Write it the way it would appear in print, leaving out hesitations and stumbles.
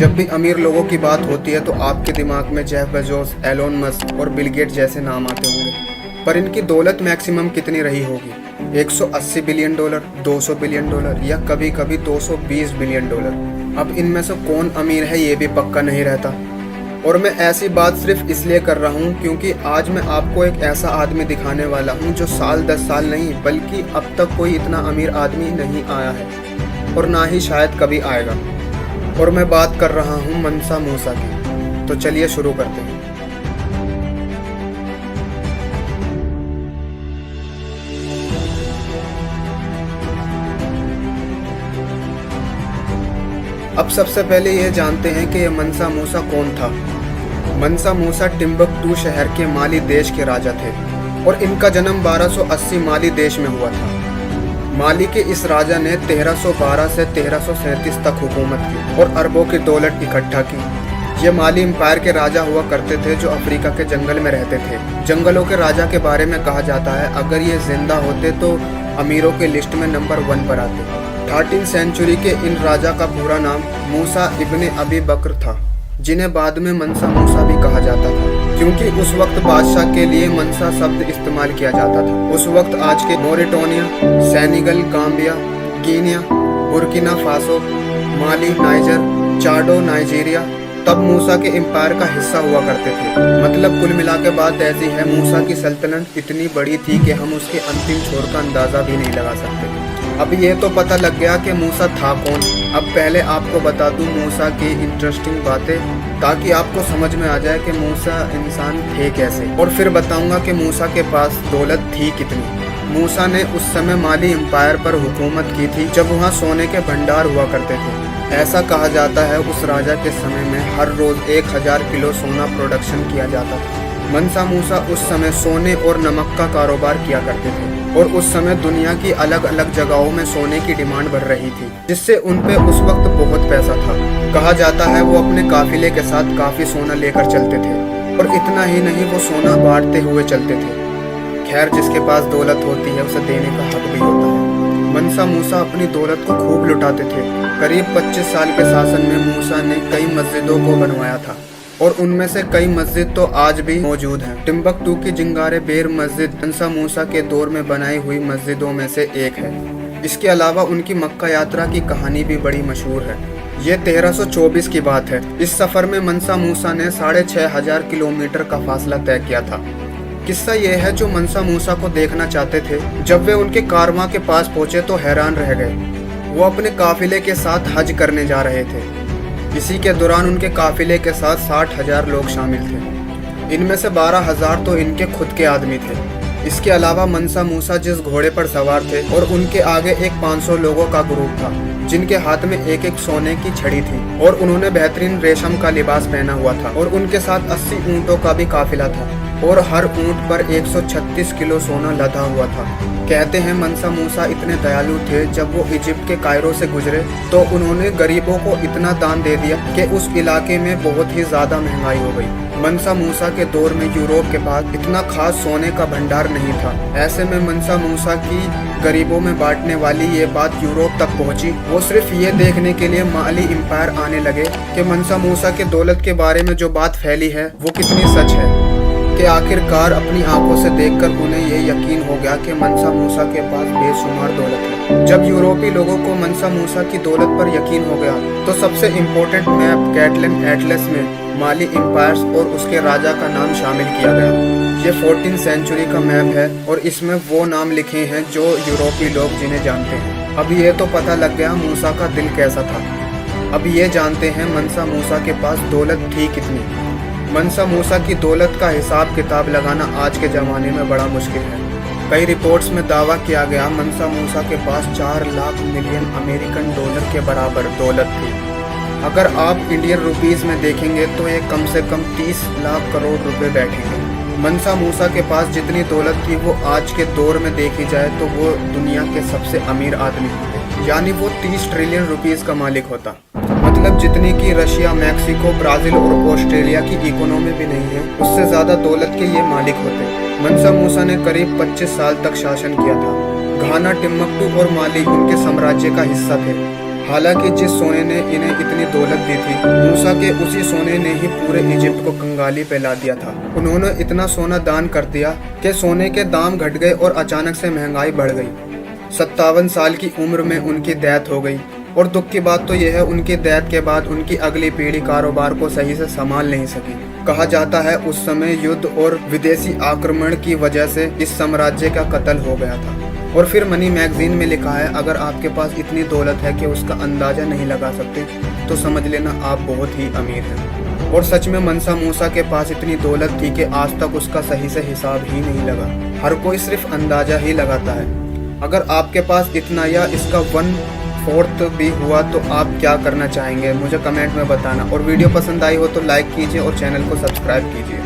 जब भी अमीर लोगों की बात होती है तो आपके दिमाग में जेफ बेजोस, एलोन मस्क और बिल गेट जैसे नाम आते होंगे। पर इनकी दौलत मैक्सिमम कितनी रही होगी? 180 बिलियन डॉलर, 200 बिलियन डॉलर या कभी कभी 220 बिलियन डॉलर। अब इनमें से कौन अमीर है ये भी पक्का नहीं रहता। और मैं ऐसी बात सिर्फ इसलिए कर रहा हूँ क्योंकि आज मैं आपको एक ऐसा आदमी दिखाने वाला हूँ जो साल 10 साल नहीं बल्कि अब तक कोई इतना अमीर आदमी नहीं आया है और ना ही शायद कभी आएगा। और मैं बात कर रहा हूँ मनसा मूसा की। तो चलिए शुरू करते हैं। अब सबसे पहले ये जानते हैं कि ये मनसा मूसा कौन था। मनसा मूसा टिम्बकटू शहर के माली देश के राजा थे और इनका जन्म 1280 माली देश में हुआ था। माली के इस राजा ने 1312 से 1337 तक हुकूमत की और अरबों की दौलत इकट्ठा की। ये माली एम्पायर के राजा हुआ करते थे जो अफ्रीका के जंगल में रहते थे। जंगलों के राजा के बारे में कहा जाता है अगर ये जिंदा होते तो अमीरों के लिस्ट में नंबर 1 पर आते। 13वीं सेंचुरी के इन राजा का पूरा नाम मूसा इब्ने अबी बकर था, जिन्हें बाद में मनसा मूसा भी कहा जाता था क्योंकि उस वक्त बादशाह के लिए मनसा शब्द इस्तेमाल किया जाता था। उस वक्त आज के Mauritania, Senegal, Gambia, Guinea, Burkina Faso, Mali, Niger, Chad, Nigeria तब मूसा के एम्पायर का हिस्सा हुआ करते थे। मतलब कुल मिला के बात ऐसी है, मूसा की सल्तनत इतनी बड़ी थी कि हम उसके अंतिम छोर का अंदाजा भी नहीं लगा सकते। अब ये तो पता लग गया कि मूसा था कौन। अब पहले आपको बता दूं मूसा की इंटरेस्टिंग बातें ताकि आपको समझ में आ जाए कि मूसा इंसान थे कैसे, और फिर बताऊंगा कि मूसा के पास दौलत थी कितनी। मूसा ने उस समय माली एम्पायर पर हुकूमत की थी जब वहाँ सोने के भंडार हुआ करते थे। ऐसा कहा जाता है उस राजा के समय में हर रोज 1000 किलो सोना प्रोडक्शन किया जाता था। मनसा मूसा उस समय सोने और नमक का कारोबार किया करते थे और उस समय दुनिया की अलग अलग जगहों में सोने की डिमांड बढ़ रही थी, जिससे उन पे उस वक्त बहुत पैसा था। कहा जाता है वो अपने काफिले के साथ काफी सोना लेकर चलते थे और इतना ही नहीं वो सोना बांटते हुए चलते थे। खैर, जिसके पास दौलत होती है उसे देने का हक भी होता है। मनसा मूसा अपनी दौलत को खूब लुटाते थे। करीब 25 साल के शासन में मूसा ने कई मस्जिदों को बनवाया था और उनमें से कई मस्जिद तो आज भी मौजूद हैं। टिम्बकटू की जिंगारे बेर मस्जिद मनसा मूसा के दौर में बनाई हुई मस्जिदों में से एक है। इसके अलावा उनकी मक्का यात्रा की कहानी भी बड़ी मशहूर है। ये 1324 की बात है। इस सफर में मनसा मूसा ने 6500 किलोमीटर का फासला तय किया था। किस्सा ये है जो मनसा मूसा को देखना चाहते थे जब वे उनके कारवां के पास पहुंचे तो हैरान रह गए। वो अपने काफिले के साथ हज करने जा रहे थे। इसी के दौरान उनके काफिले के साथ 60,000 लोग शामिल थे। इनमें से 12,000 तो इनके खुद के आदमी थे। इसके अलावा मनसा मूसा जिस घोड़े पर सवार थे और उनके आगे एक 500 लोगों का ग्रुप था जिनके हाथ में एक एक सोने की छड़ी थी और उन्होंने बेहतरीन रेशम का लिबास पहना हुआ था और उनके साथ 80 ऊँटों का भी काफिला था और हर ऊँट पर 136 किलो सोना लदा हुआ था। कहते हैं मनसा मूसा इतने दयालु थे, जब वो इजिप्ट के कायरो से गुजरे तो उन्होंने गरीबों को इतना दान दे दिया कि उस इलाके में बहुत ही ज्यादा महंगाई हो गई। मनसा मूसा के दौर में यूरोप के पास इतना खास सोने का भंडार नहीं था। ऐसे में मनसा मूसा की गरीबों में बांटने वाली ये बात यूरोप तक पहुंची। वो सिर्फ ये देखने के लिए माली एम्पायर आने लगे कि मनसा मूसा के दौलत के बारे में जो बात फैली है वो कितनी सच है, कि आखिरकार अपनी आंखों से देखकर उन्हें यह यकीन हो गया कि मनसा मूसा के पास बेशुमार दौलत है। जब यूरोपी लोगों को मनसा मूसा की दौलत पर यकीन हो गया तो सबसे इम्पोर्टेंट मैप कैटलन एटलस में माली एम्पायर्स और उसके राजा का नाम शामिल किया गया। ये 14वीं सेंचुरी का मैप है और इसमें वो नाम लिखे हैं जो यूरोपी लोग जिन्हें जानते हैं। अब ये तो पता लग गया मूसा का दिल कैसा था। अब ये जानते हैं मनसा मूसा के पास दौलत थी कितनी। मनसा मूसा की दौलत का हिसाब किताब लगाना आज के ज़माने में बड़ा मुश्किल है। कई रिपोर्ट्स में दावा किया गया मनसा मूसा के पास 4 लाख मिलियन अमेरिकन डॉलर के बराबर दौलत थी। अगर आप इंडियन रुपीस में देखेंगे तो ये कम से कम 30 लाख करोड़ रुपए बैठेंगे। मनसा मूसा के पास जितनी दौलत थी वो आज के दौर में देखी जाए तो वो दुनिया के सबसे अमीर आदमी होते, यानी वो 30 ट्रिलियन रुपीस का मालिक होता। मतलब जितनी की रशिया, मैक्सिको, ब्राजील और ऑस्ट्रेलिया की इकोनॉमी भी नहीं है, उससे ज्यादा दौलत के ये मालिक होते। मनसा मूसा ने करीब 25 साल तक शासन किया था। घाना, टिम्बकटू और माली उनके साम्राज्य का हिस्सा थे। हालांकि जिस सोने ने इन्हें इतनी दौलत दी थी, मूसा के उसी सोने ने ही पूरे इजिप्ट को कंगाली पे ला दिया था। उन्होंने इतना सोना दान कर दिया कि सोने के दाम घट गए और अचानक से महंगाई बढ़ गई। 57 साल की उम्र में उनकी डेथ हो गई और दुख की बात तो यह है, उनकी डेथ के बाद उनकी अगली पीढ़ी कारोबार को सही से संभाल नहीं सकी। कहा जाता है उस समय युद्ध और विदेशी आक्रमण की वजह से इस साम्राज्य का कत्ल हो गया था। और फिर मनी मैगजीन में लिखा है, अगर आपके पास इतनी दौलत है कि उसका अंदाजा नहीं लगा सकते तो समझ लेना आप बहुत ही अमीर हैं। और सच में मनसा मूसा के पास इतनी दौलत थी कि आज तक उसका सही से हिसाब ही नहीं लगा। हर कोई सिर्फ अंदाजा ही लगाता है। अगर आपके पास इतना या इसका 1/4 भी हुआ तो आप क्या करना चाहेंगे, मुझे कमेंट में बताना। और वीडियो पसंद आई हो तो लाइक कीजिए और चैनल को सब्सक्राइब कीजिए।